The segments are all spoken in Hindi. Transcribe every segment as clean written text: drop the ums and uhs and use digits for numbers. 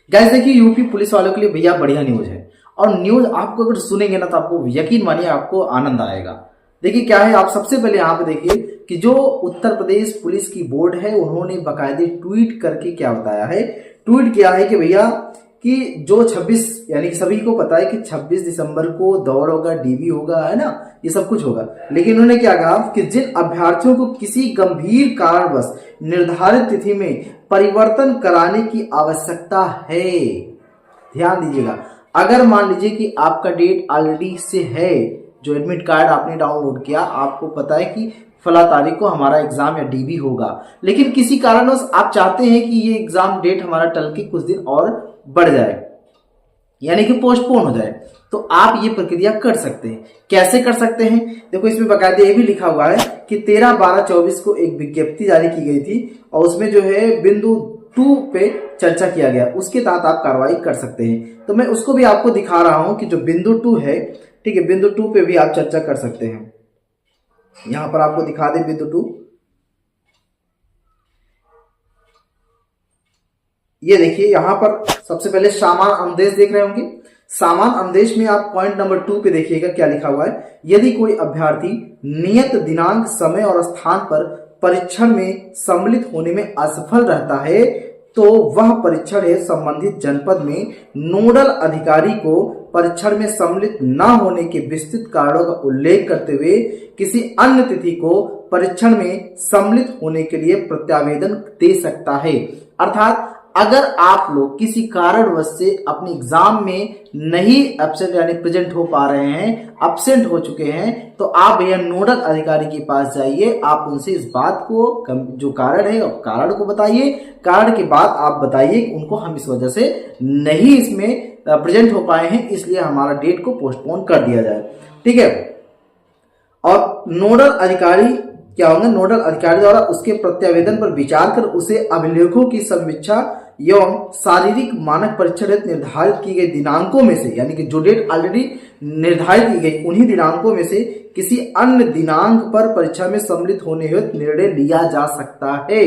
गाइस देखिए, यूपी पुलिस वालों के लिए भैया बढ़िया न्यूज है। और न्यूज आपको अगर सुनेंगे ना तो आपको यकीन मानिए आपको आनंद आएगा। देखिए क्या है, आप सबसे पहले यहाँ पे देखिए कि जो उत्तर प्रदेश पुलिस की बोर्ड है उन्होंने बाकायदे ट्वीट करके क्या बताया है। ट्वीट किया है कि भैया कि जो 26 यानी कि सभी को पता है कि 26 दिसंबर को दौड़ होगा, डीबी होगा, है ना, ये सब कुछ होगा। लेकिन उन्होंने क्या कहा कि जिन अभ्यर्थियों को किसी गंभीर कारणवश निर्धारित तिथि में परिवर्तन कराने की आवश्यकता है, ध्यान दीजिएगा, अगर मान लीजिए कि आपका डेट ऑलरेडी से है, जो एडमिट कार्ड आपने डाउनलोड किया, आपको पता है कि फला तारीख को हमारा एग्जाम या डीबी होगा, लेकिन किसी कारणवश आप चाहते हैं कि ये एग्जाम डेट हमारा टल के कुछ दिन और बढ़ जाए, यानी कि पोस्टपोन हो जाए, तो आप ये प्रक्रिया कर सकते हैं। कैसे कर सकते हैं? देखो इसमें बाकायदे ये भी लिखा हुआ है कि 13/12/24 को एक विज्ञप्ति जारी की गई थी और उसमें जो है बिंदु 2 पे चर्चा किया गया, उसके तहत आप कार्रवाई कर सकते हैं। तो मैं उसको भी आपको दिखा रहा हूं कि जो बिंदु 2 है, ठीक है, बिंदु 2 पे भी आप चर्चा कर सकते हैं। यहां पर आपको दिखा दे बिंदु 2, ये देखिए यहां पर सबसे पहले सामान्य अनुदेश देख रहे होंगे। सामान्य अनुदेश में आप पॉइंट नंबर 2 पे देखिएगा क्या लिखा हुआ है। यदि कोई अभ्यर्थी नियत दिनांक, समय और स्थान पर परीक्षण में सम्मिलित होने में असफल रहता है तो वह परीक्षण है संबंधित जनपद में नोडल अधिकारी को परीक्षण में सम्मिलित न होने के विस्तृत कारणों का उल्लेख करते हुए किसी अन्य तिथि को परीक्षण में सम्मिलित होने के लिए प्रत्यावेदन दे सकता है। अर्थात अगर आप लोग किसी कारणवश से अपने एग्जाम में नहीं एब्सेंट यानी प्रेजेंट हो पा रहे हैं, एब्सेंट हो चुके हैं, तो आप भैया नोडल अधिकारी के पास जाइए, आप उनसे इस बात को जो कारण है कारण को बताइए। कारण के बाद आप बताइए कि उनको हम इस वजह से नहीं इसमें प्रेजेंट हो पाए हैं, इसलिए हमारा डेट को पोस्टपोन कर दिया जाए, ठीक है। और नोडल अधिकारी क्या होंगे? नोडल अधिकारी द्वारा उसके प्रत्यावेदन पर विचार कर उसे अभिलेखों की समीक्षा एवं शारीरिक मानक परीक्षण हेतु निर्धारित की गई दिनांकों में से, यानी कि जो डेट ऑलरेडी निर्धारित की गई उन्हीं दिनांकों में से किसी अन्य दिनांक पर परीक्षा में सम्मिलित होने हेतु निर्णय लिया जा सकता है।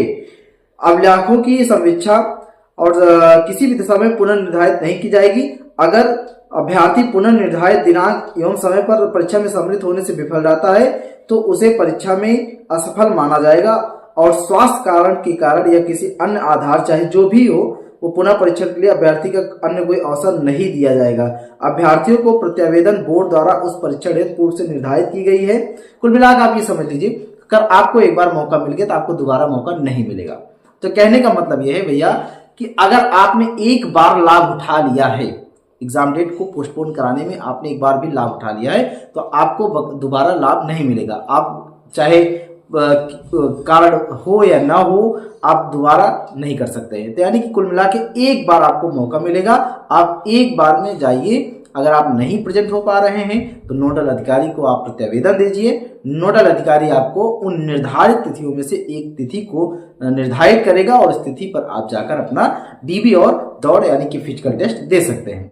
अभिलेखों की समीक्षा और किसी भी दशा में पुनर्निर्धारित नहीं की जाएगी। अगर अभ्यर्थी पुनर्निर्धारित दिनांक एवं समय पर परीक्षा में सम्मिलित होने से विफल रहता है तो उसे परीक्षा में असफल माना जाएगा और स्वास्थ्य कारण के कारण या किसी अन्य आधार चाहे जो भी हो, वो पुनः परीक्षण के लिए अभ्यर्थी का अन्य कोई अवसर नहीं दिया जाएगा। अभ्यर्थियों को प्रत्यावेदन बोर्ड द्वारा उस परीक्षण हेतु पूर्व से निर्धारित की गई है। कुल मिलाकर आप ये समझ लीजिए, अगर आपको एक बार मौका मिल गया तो आपको दोबारा मौका नहीं मिलेगा। तो कहने का मतलब यह है भैया कि अगर आपने एक बार लाभ उठा लिया है, एग्जाम डेट को पोस्टपोन कराने में आपने एक बार भी लाभ उठा लिया है, तो आपको दोबारा लाभ नहीं मिलेगा। आप चाहे कारण हो या ना हो, आप दोबारा नहीं कर सकते हैं। तो यानी कि कुल मिला के एक बार आपको मौका मिलेगा, आप एक बार में जाइए। अगर आप नहीं प्रेजेंट हो पा रहे हैं तो नोडल अधिकारी को आप प्रत्यावेदन दीजिए। नोडल अधिकारी आपको उन निर्धारित तिथियों में से एक तिथि को निर्धारित करेगा और उस तिथि पर आप जाकर अपना डीबी और दौड़ यानी कि फिजिकल टेस्ट दे सकते हैं।